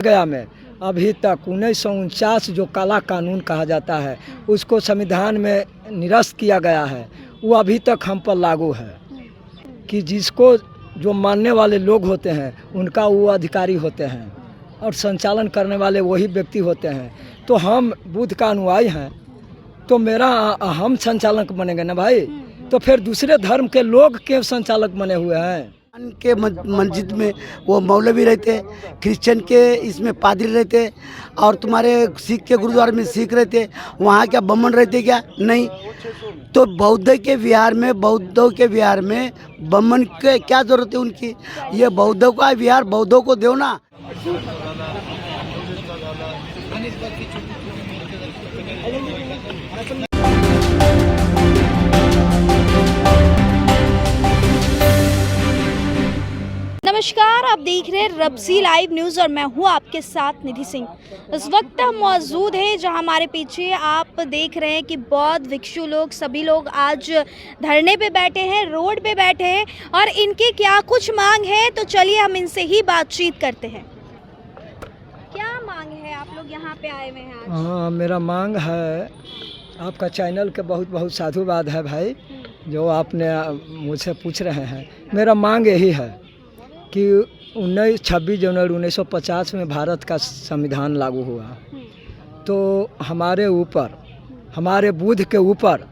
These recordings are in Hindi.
गया में अभी तक 1949 जो काला कानून कहा जाता है उसको संविधान में निरस्त किया गया है, वो अभी तक हम पर लागू है कि जिसको जो मानने वाले लोग होते हैं उनका वो अधिकारी होते हैं और संचालन करने वाले वही व्यक्ति होते हैं। तो हम बुद्ध का अनुयायी हैं तो मेरा हम संचालक बनेंगे ना भाई, तो फिर दूसरे धर्म के लोग के संचालक बने हुए हैं। के मस्जिद में वो मौलवी रहते, क्रिश्चियन के इसमें पादरी रहते, और तुम्हारे सिख के गुरुद्वारे में सिख रहते, वहाँ क्या ब्राह्मण रहते क्या? नहीं। तो बौद्धों के विहार में ब्राह्मण के क्या जरूरत है उनकी? ये बौद्धों का विहार बौद्धों को दो ना। नमस्कार, आप देख रहे हैं रब्सी लाइव न्यूज़ और मैं हूं आपके साथ निधि सिंह। इस वक्त हम मौजूद हैं जहां हमारे पीछे आप देख रहे हैं कि बौद्ध भिक्षु लोग सभी लोग आज धरने पे बैठे हैं, रोड पे बैठे हैं और इनकी क्या कुछ मांग है, तो चलिए हम इनसे ही बातचीत करते हैं। क्या मांग है? आप लोग यहाँ पे आए हुए हैं आज? हाँ, मेरा मांग है, आपका चैनल के बहुत बहुत साधुवाद है भाई जो आपने मुझसे पूछ रहे हैं। मेरा मांग यही है कि 26 जनवरी 1950 में भारत का संविधान लागू हुआ, तो हमारे ऊपर, हमारे बुद्ध के ऊपर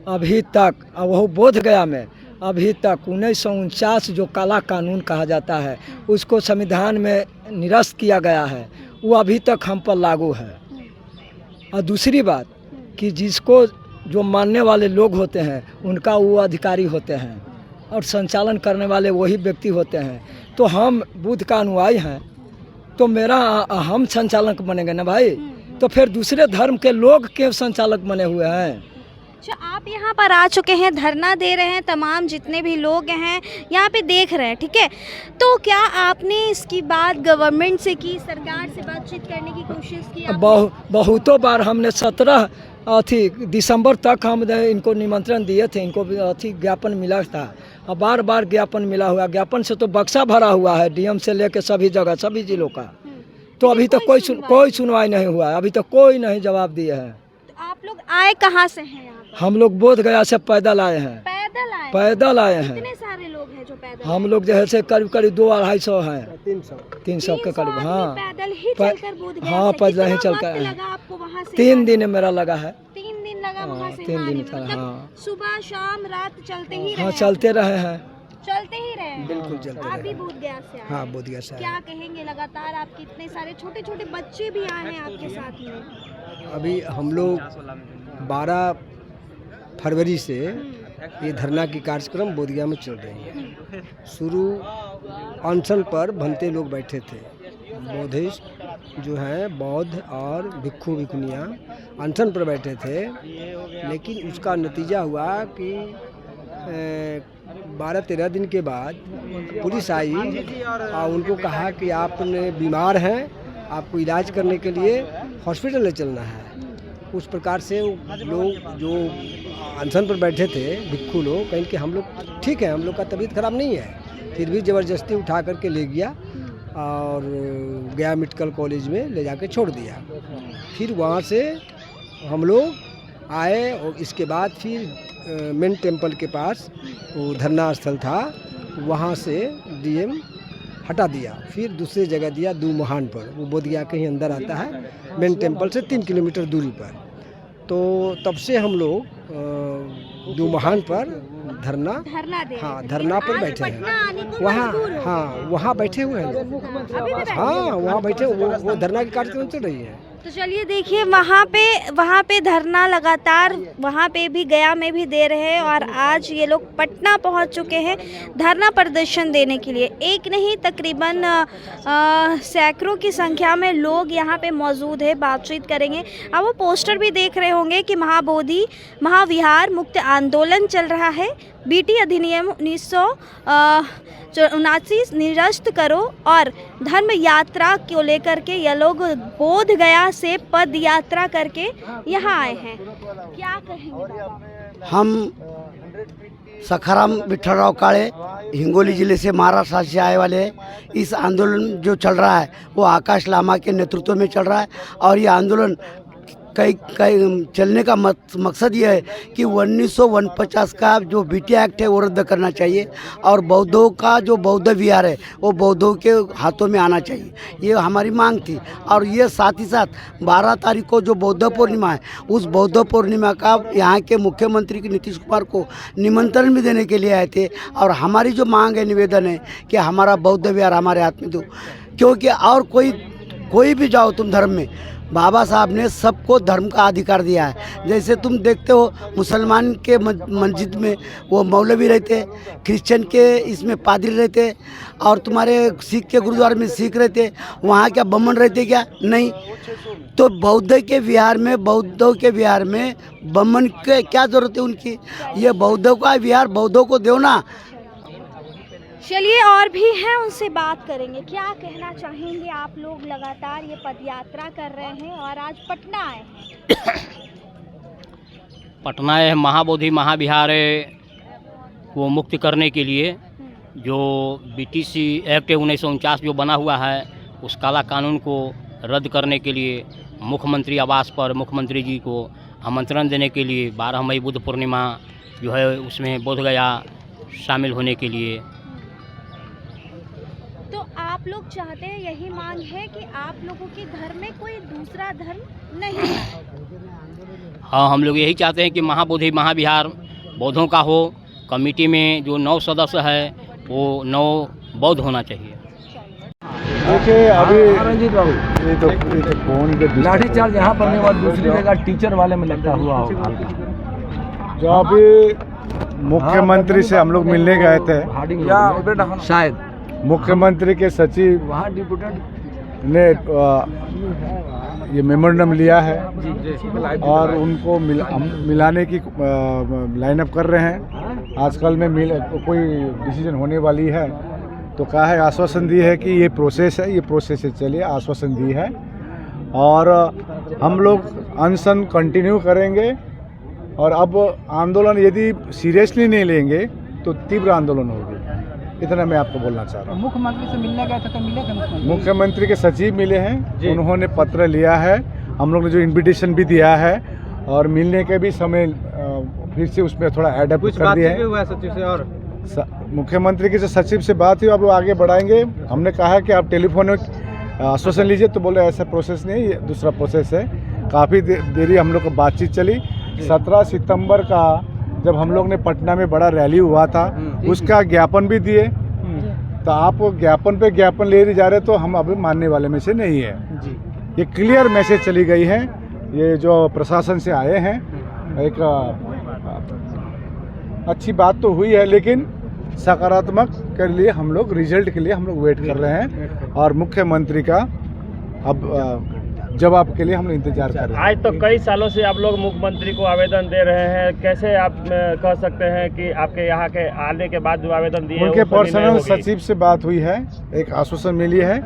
अभी तक, वो बोध गया में अभी तक 1949 जो काला कानून कहा जाता है उसको संविधान में निरस्त किया गया है, वो अभी तक हम पर लागू है। और दूसरी बात कि जिसको जो मानने वाले लोग होते हैं उनका वो अधिकारी होते हैं और संचालन करने वाले वही व्यक्ति होते हैं। तो हम बुद्ध का अनुयायी हैं तो मेरा हम संचालक बनेंगे ना भाई, तो फिर दूसरे धर्म के लोग के संचालक बने हुए हैं। अच्छा, आप यहाँ पर आ चुके हैं, धरना दे रहे हैं, तमाम जितने भी लोग हैं यहाँ पे देख रहे हैं, ठीक है? तो क्या आपने इसकी बात गवर्नमेंट से की, सरकार से बातचीत करने की कोशिश की? बहुतों बार हमने 17 दिसंबर तक हम इनको निमंत्रण दिए थे, इनको ज्ञापन मिला था और बार बार ज्ञापन मिला हुआ। ज्ञापन से तो बक्सा भरा हुआ है डीएम से लेकर सभी जगह, सभी जिलों का, तो अभी तक कोई सुनवाई नहीं हुआ है, अभी तक कोई नहीं जवाब दिया है। तो आप लोग आए कहाँ से हैं यहाँ पर? हम लोग बोध गया से पैदल आए हैं। पैदल आए हैं। कितने सारे लोग हैं जो पैदल? हम लोग जैसे करीब 200-250 हैं, 300 के करीब। हाँ, पैदल ही चलकर बोध गया? हाँ, पैदल ही चलकर। लगा आपको वहाँ से? 3 दिन मेरा लगा है। 3 दिन लगा वहाँ से? 3 दिन मतलब हाँ, सुबह शाम रात चलते ही रहे? हाँ, चलते रहे हैं, चलते ही रहे। बिल्कुल चलते आप भी बोध गया से आए? हाँ, बोध गया से। क्या कहेंगे? लगातार आपके इतने सारे छोटे छोटे बच्चे भी आए हैं आपके साथ में। अभी हम लोग 12 फरवरी से ये धरना की कार्यक्रम बोधगया में चल रही है। शुरू अनशन पर भंते लोग बैठे थे, बौद्धिस्ट जो हैं, बौद्ध और भिक्षु भिक्षुनियाँ अनशन पर बैठे थे, लेकिन उसका नतीजा हुआ कि 12-13 दिन के बाद पुलिस आई और उनको कहा कि आपने बीमार हैं, आपको इलाज करने के लिए हॉस्पिटल ले चलना है। उस प्रकार से लोग जो अनशन पर बैठे थे भिक्षु लोग, कहीं कि हम लोग ठीक है, हम लोग का तबीयत खराब नहीं है, फिर भी ज़बरदस्ती उठा करके ले गया और गया मेडिकल कॉलेज में ले जाके छोड़ दिया। फिर वहाँ से हम लोग आए और इसके बाद फिर मेन टेम्पल के पास वो धरना स्थल था, वहाँ से डीएम हटा दिया, फिर दूसरी जगह दिया दूमहान पर, वो बोधगया के ही अंदर आता है, मेन टेम्पल से 3 किलोमीटर दूरी पर। तो तब से हम लोग दूमहान पर धरना पर बैठे हैं। वहाँ बैठे हुए हैं। हाँ, वहाँ बैठे, वो धरना की कार्यक्रम चल रही है। तो चलिए देखिए, वहाँ पे धरना लगातार वहाँ पे भी गया में भी दे रहे हैं और आज ये लोग पटना पहुँच चुके हैं धरना प्रदर्शन देने के लिए। एक नहीं, तकरीबन सैकड़ों की संख्या में लोग यहाँ पे मौजूद है। बातचीत करेंगे। अब वो पोस्टर भी देख रहे होंगे कि महाबोधि महाविहार मुक्त आंदोलन चल रहा है, बीटी अधिनियम 1979 निरस्त करो और धर्म यात्रा को लेकर के ये लोग बोध गया से पद यात्रा करके यहाँ आए हैं। क्या कहेंगे? हम सखाराम विठलराव काळे हिंगोली जिले से महाराष्ट्र से आए वाले हैं। इस आंदोलन जो चल रहा है वो आकाश लामा के नेतृत्व में चल रहा है और ये आंदोलन कई चलने का मकसद ये है कि 1949 का जो बीटी एक्ट है वो रद्द करना चाहिए और बौद्धों का जो बौद्ध विहार है वो बौद्धों के हाथों में आना चाहिए, ये हमारी मांग थी। और ये साथ ही साथ 12 तारीख को जो बौद्ध पूर्णिमा है उस बौद्ध पूर्णिमा का यहाँ के मुख्यमंत्री नीतीश कुमार को निमंत्रण भी देने के लिए आए थे और हमारी जो मांग है, निवेदन है कि हमारा बौद्ध विहार हमारे हाथ में दो, क्योंकि और कोई भी जाओ तुम धर्म में, बाबा साहब ने सबको धर्म का अधिकार दिया है। जैसे तुम देखते हो मुसलमान के मस्जिद में वो मौलवी रहते, क्रिश्चियन के इसमें पादरी रहते और तुम्हारे सिख के गुरुद्वारे में सिख रहते, वहाँ क्या ब्राह्मण रहते क्या? नहीं। तो बौद्धों के विहार में ब्राह्मण के क्या जरूरत है उनकी? ये बौद्धों का विहार बौद्धों को दो ना। चलिए और भी हैं, उनसे बात करेंगे। क्या कहना चाहेंगे आप लोग? लगातार ये पदयात्रा कर रहे हैं और आज पटना आए हैं। पटना है महाबोधि महाविहार को मुक्त करने के लिए जो बीटीसी एक्ट 1949 जो बना हुआ है उस काला कानून को रद्द करने के लिए मुख्यमंत्री आवास पर मुख्यमंत्री जी को आमंत्रण देने के लिए 12 मई बुद्ध पूर्णिमा जो है उसमें बोधगया शामिल होने के लिए। तो आप लोग चाहते हैं, यही मांग है कि आप लोगों के धर्म में कोई दूसरा धर्म नहीं है? हाँ, हम लोग यही चाहते हैं कि महाबोधि महाविहार बौद्धों का हो। कमेटी में जो 9 सदस्य है वो 9 बौद्ध होना चाहिए। देखिए अभी रंजीत बाबू ये तो फोन के लाठीचार्ज यहाँ पर नहीं हुआ, दूसरी जगह टीचर वाले में लगा हुआ होगा। जो अभी मुख्यमंत्री से हम लोग मिलने गए थे, शायद मुख्यमंत्री के सचिव ने ये मेमोरेंडम लिया है और उनको मिलाने की लाइन अप कर रहे हैं। आजकल में कोई डिसीजन होने वाली है तो कहा है, आश्वासन दी है कि ये प्रोसेस है, ये प्रोसेस से चलिए, आश्वासन दी है और हम लोग अनशन कंटिन्यू करेंगे। और अब आंदोलन यदि सीरियसली नहीं लेंगे तो तीव्र आंदोलन होगी, इतना मैं आपको बोलना चाह रहा हूँ। मुख्यमंत्री से मिलने गए थे तो मिले थे? मुख्यमंत्री के सचिव मिले हैं, उन्होंने पत्र लिया है, हम लोग ने जो इनविटेशन भी दिया है और मिलने के भी समय फिर से उसमें थोड़ा एडप्ट कर दिया है सचिव से। और मुख्यमंत्री के जो सचिव से बात हुई, अब वो आगे बढ़ाएंगे। हमने कहा है कि आप टेलीफोनिक आश्वासन लीजिए, तो बोले ऐसा प्रोसेस नहीं, ये दूसरा प्रोसेस है। काफ़ी देरी हम लोग को बातचीत चली। 17 सितंबर का जब हम लोग ने पटना में बड़ा रैली हुआ था उसका ज्ञापन भी दिए, तो आप ज्ञापन पे ज्ञापन ले जा रहे, तो हम अभी मानने वाले में से नहीं है। ये क्लियर मैसेज चली गई है, ये जो प्रशासन से आए हैं। एक अच्छी बात तो हुई है, लेकिन सकारात्मक के लिए हम लोग रिजल्ट के लिए हम लोग वेट कर रहे हैं और मुख्यमंत्री का अब जवाब के लिए हम लोग इंतजार कर रहे हैं। आज तो कई सालों से आप लोग मुख्यमंत्री को आवेदन दे रहे हैं, कैसे आप कह सकते हैं कि आपके यहाँ के आने के बाद जो आवेदन दिए उनके पर्सनल सचिव से बात हुई है, एक आश्वासन मिली है,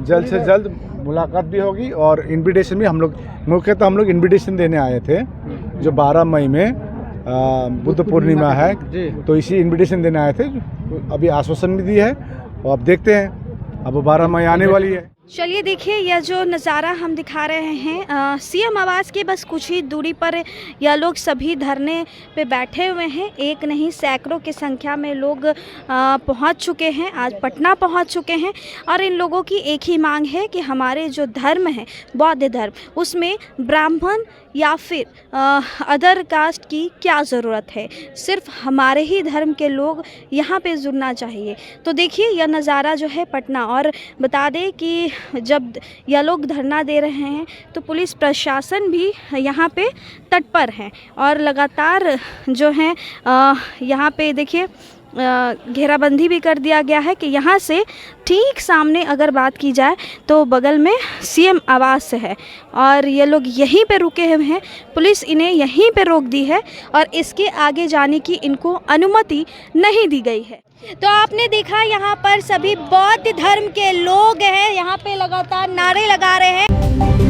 जल्द से जल्द मुलाकात भी होगी और इन्विटेशन भी हम लोग मुख्यतः हम लोग इन्विटेशन देने आए थे जो 12 मई में बुद्ध पूर्णिमा है, तो इसी इन्विटेशन देने आए थे। अभी आश्वासन भी दी है और अब देखते हैं, अब 12 मई आने वाली है। चलिए देखिए, यह जो नज़ारा हम दिखा रहे हैं सीएम आवास के बस कुछ ही दूरी पर यह लोग सभी धरने पे बैठे हुए हैं। एक नहीं सैकड़ों की संख्या में लोग पहुंच चुके हैं, आज पटना पहुंच चुके हैं और इन लोगों की एक ही मांग है कि हमारे जो धर्म है बौद्ध धर्म, उसमें ब्राह्मण या फिर अदर कास्ट की क्या ज़रूरत है, सिर्फ हमारे ही धर्म के लोग यहाँ पे जुड़ना चाहिए। तो देखिए यह नज़ारा जो है पटना, और बता दें कि जब यह लोग धरना दे रहे हैं तो पुलिस प्रशासन भी यहाँ पे तत्पर है और लगातार जो है यहाँ पे देखिए घेराबंदी भी कर दिया गया है कि यहाँ से ठीक सामने अगर बात की जाए तो बगल में सीएम आवास है और ये लोग यहीं पे रुके हुए हैं। पुलिस इन्हें यहीं पे रोक दी है और इसके आगे जाने की इनको अनुमति नहीं दी गई है। तो आपने देखा यहाँ पर सभी बौद्ध धर्म के लोग हैं, यहाँ पे लगातार नारे लगा रहे हैं।